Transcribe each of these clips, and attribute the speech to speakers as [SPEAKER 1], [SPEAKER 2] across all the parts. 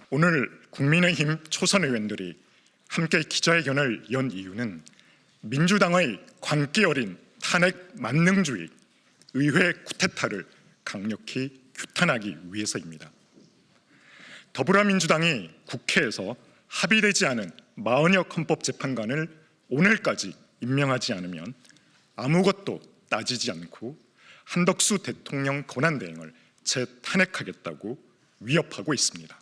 [SPEAKER 1] 오늘 국민의힘 초선 의원들이 함께 기자회견을 연 이유는 민주당의 광기 어린 탄핵 만능주의, 의회 쿠데타를 강력히 규탄하기 위해서입니다. 더불어민주당이 국회에서 합의되지 않은 40여 헌법재판관을 오늘까지 임명하지 않으면 아무것도 따지지 않고 한덕수 대통령 권한대행을 재탄핵하겠다고 위협하고 있습니다.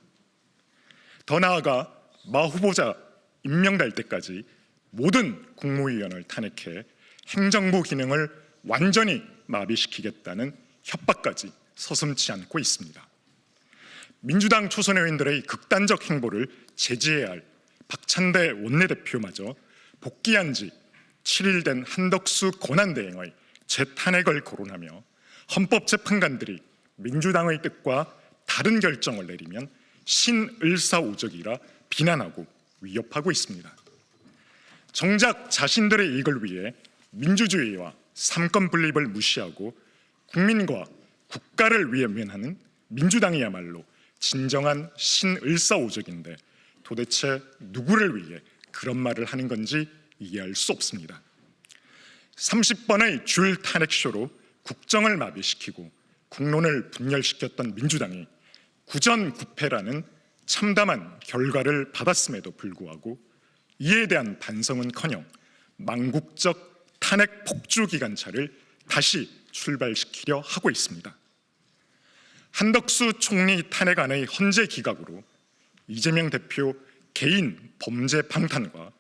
[SPEAKER 1] 더 나아가 마 후보자 임명될 때까지 모든 국무위원을 탄핵해 행정부 기능을 완전히 마비시키겠다는 협박까지 서슴지 않고 있습니다. 민주당 초선 의원들의 극단적 행보를 제지해야 할 박찬대 원내대표마저 복귀한 지 7일 된 한덕수 권한대행의 재탄핵을 거론하며 헌법재판관들이 민주당의 뜻과 다른 결정을 내리면 신을사오적이라 비난하고 위협하고 있습니다. 정작 자신들의 이익을 위해 민주주의와 삼권 분립을 무시하고 국민과 국가를 위해 면하는 민주당이야말로 진정한 신을사오적인데 도대체 누구를 위해 그런 말을 하는 건지 이해할 수 없습니다. 30번의 줄 탄핵쇼로 국정을 마비시키고 국론을 분열시켰던 민주당이 구전구패라는 참담한 결과를 받았음에도 불구하고 이에 대한 반성은커녕 망국적 탄핵 폭주 기관차를 다시 출발시키려 하고 있습니다. 한덕수 총리 탄핵안의 헌재 기각으로 이재명 대표 개인 범죄 방탄과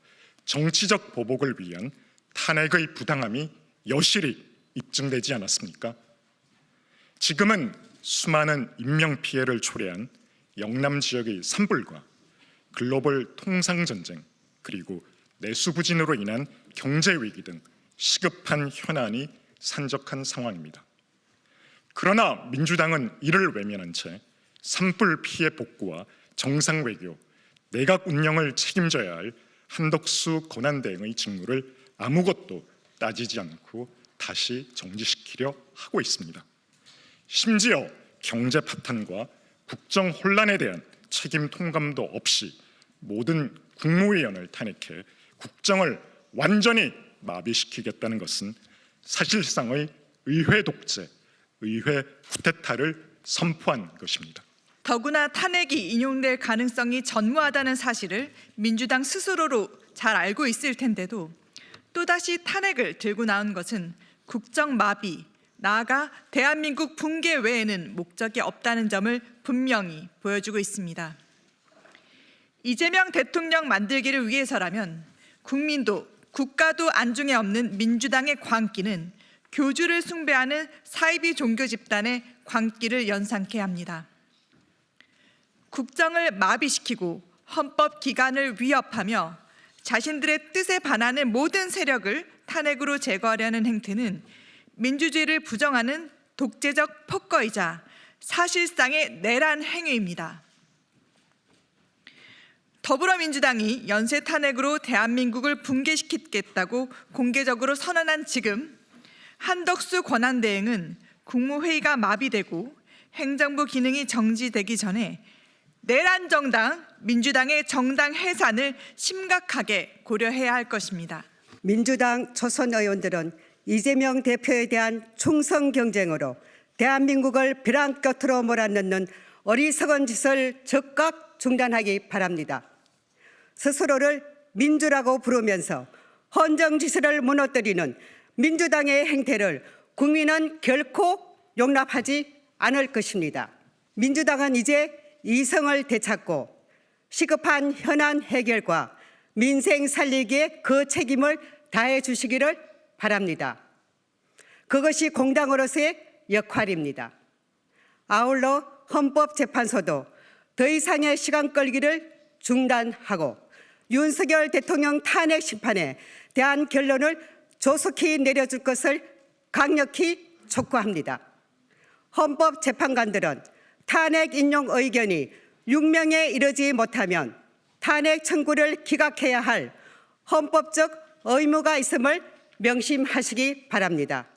[SPEAKER 1] 정치적 보복을 위한 탄핵의 부당함이 여실히 입증되지 않았습니까? 지금은 수많은 인명피해를 초래한 영남 지역의 산불과 글로벌 통상전쟁 그리고 내수부진으로 인한 경제위기 등 시급한 현안이 산적한 상황입니다. 그러나 민주당은 이를 외면한 채 산불 피해 복구와 정상외교, 내각 운영을 책임져야 할 한덕수 권한대행의 직무를 아무것도 따지지 않고 다시 정지시키려 하고 있습니다. 심지어 경제 파탄과 국정 혼란에 대한 책임 통감도 없이 모든 국무위원을 탄핵해 국정을 완전히 마비시키겠다는 것은 사실상의 의회 독재, 의회 쿠데타를 선포한 것입니다.
[SPEAKER 2] 더구나 탄핵이 인용될 가능성이 전무하다는 사실을 민주당 스스로로 잘 알고 있을 텐데도 또다시 탄핵을 들고 나온 것은 국정 마비, 나아가 대한민국 붕괴 외에는 목적이 없다는 점을 분명히 보여주고 있습니다. 이재명 대통령 만들기를 위해서라면 국민도 국가도 안중에 없는 민주당의 광기는 교주를 숭배하는 사이비 종교 집단의 광기를 연상케 합니다. 국정을 마비시키고 헌법 기관을 위협하며 자신들의 뜻에 반하는 모든 세력을 탄핵으로 제거하려는 행태는 민주주의를 부정하는 독재적 폭거이자 사실상의 내란 행위입니다. 더불어민주당이 연쇄 탄핵으로 대한민국을 붕괴시키겠다고 공개적으로 선언한 지금 한덕수 권한대행은 국무회의가 마비되고 행정부 기능이 정지되기 전에 내란 정당 민주당의 정당 해산을 심각하게 고려해야 할 것입니다.
[SPEAKER 3] 민주당 초선 의원들은 이재명 대표에 대한 총선 경쟁으로 대한민국을 벼랑 끝으로 몰아넣는 어리석은 짓을 즉각 중단하기 바랍니다. 스스로를 민주라고 부르면서 헌정지수를 무너뜨리는 민주당의 행태를 국민은 결코 용납하지 않을 것입니다. 민주당은 이제 이성을 되찾고 시급한 현안 해결과 민생 살리기에 그 책임을 다해 주시기를 바랍니다. 그것이 공당으로서의 역할입니다. 아울러 헌법재판소도 더 이상의 시간 끌기를 중단하고 윤석열 대통령 탄핵 심판에 대한 결론을 조속히 내려줄 것을 강력히 촉구합니다. 헌법재판관들은 탄핵 인용 의견이 6명에 이르지 못하면 탄핵 청구를 기각해야 할 헌법적 의무가 있음을 명심하시기 바랍니다.